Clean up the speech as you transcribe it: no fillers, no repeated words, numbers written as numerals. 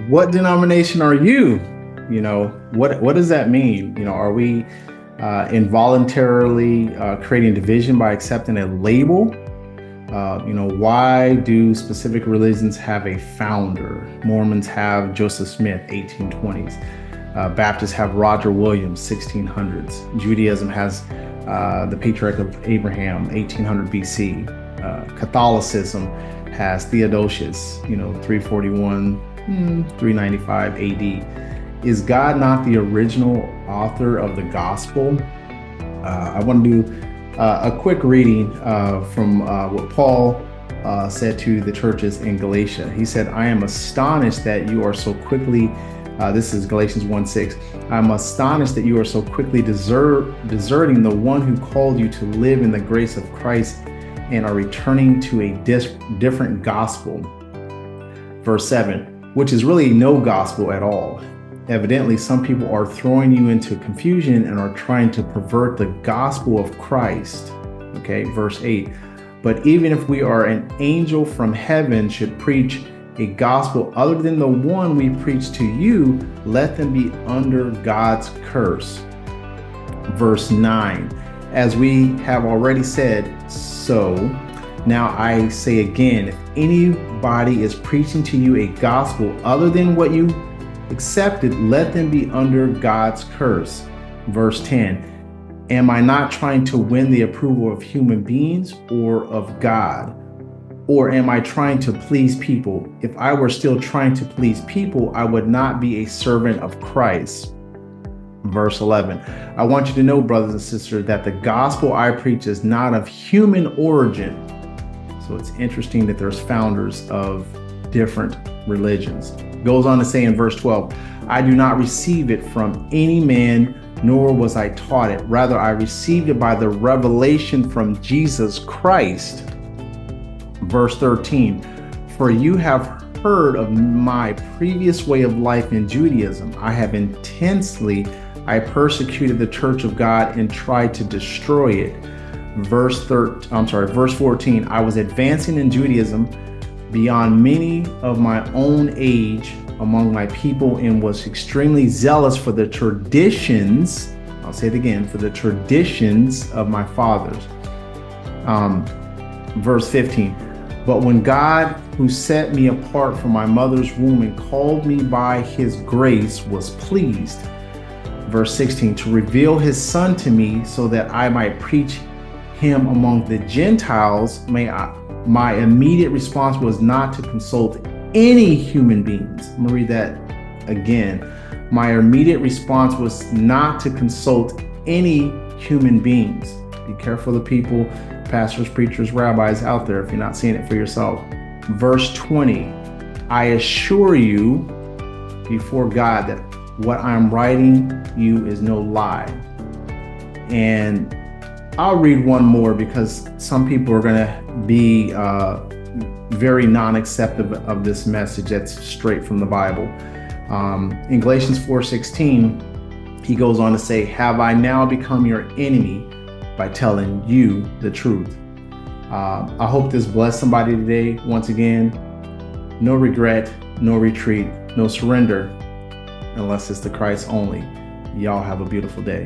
what denomination are you? What does that mean? Are we involuntarily creating division by accepting a label? Why do specific religions have a founder? Mormons have Joseph Smith, 1820s. Baptists have Roger Williams, 1600s. Judaism has the Patriarch of Abraham, 1800 BC. Catholicism has Theodosius, 341, 395 AD. Is God not the original author of the gospel? I want to do a quick reading from what Paul said to the churches in Galatia. He said, I am astonished that you are so quickly, this is Galatians 1:6. I'm astonished that you are so quickly deserting the one who called you to live in the grace of Christ and are returning to a different gospel. Verse 7, which is really no gospel at all. Evidently, some people are throwing you into confusion and are trying to pervert the gospel of Christ. Okay, verse 8. But even if we are an angel from heaven should preach a gospel other than the one we preach to you, let them be under God's curse. Verse 9. As we have already said, so now I say again, if anybody is preaching to you a gospel other than what you accepted, let them be under God's curse. Verse 10, am I not trying to win the approval of human beings or of God? Or am I trying to please people? If I were still trying to please people, I would not be a servant of Christ. Verse 11, I want you to know, brothers and sisters, that the gospel I preach is not of human origin. So it's interesting that there's founders of different religions. Goes on to say in verse 12, I do not receive it from any man, nor was I taught it. Rather, I received it by the revelation from Jesus Christ. Verse 13, for you have heard of my previous way of life in Judaism. I persecuted the church of God and tried to destroy it. Verse 14, I was advancing in Judaism beyond many of my own age among my people and was extremely zealous for the traditions, I'll say it again, for the traditions of my fathers. Verse 15, but when God, who set me apart from my mother's womb and called me by his grace, was pleased, verse 16, to reveal his son to me so that I might preach him among the Gentiles, my immediate response was not to consult any human beings. I'm gonna read that again. My immediate response was not to consult any human beings. Be careful of the people, pastors, preachers, rabbis out there if you're not seeing it for yourself. Verse 20, I assure you before God that what I'm writing you is no lie. And I'll read one more because some people are going to be very non-acceptive of this message that's straight from the Bible. In Galatians 4:16, he goes on to say, have I now become your enemy by telling you the truth? I hope this blessed somebody today. Once again, no regret, no retreat, no surrender, unless it's to Christ only. Y'all have a beautiful day.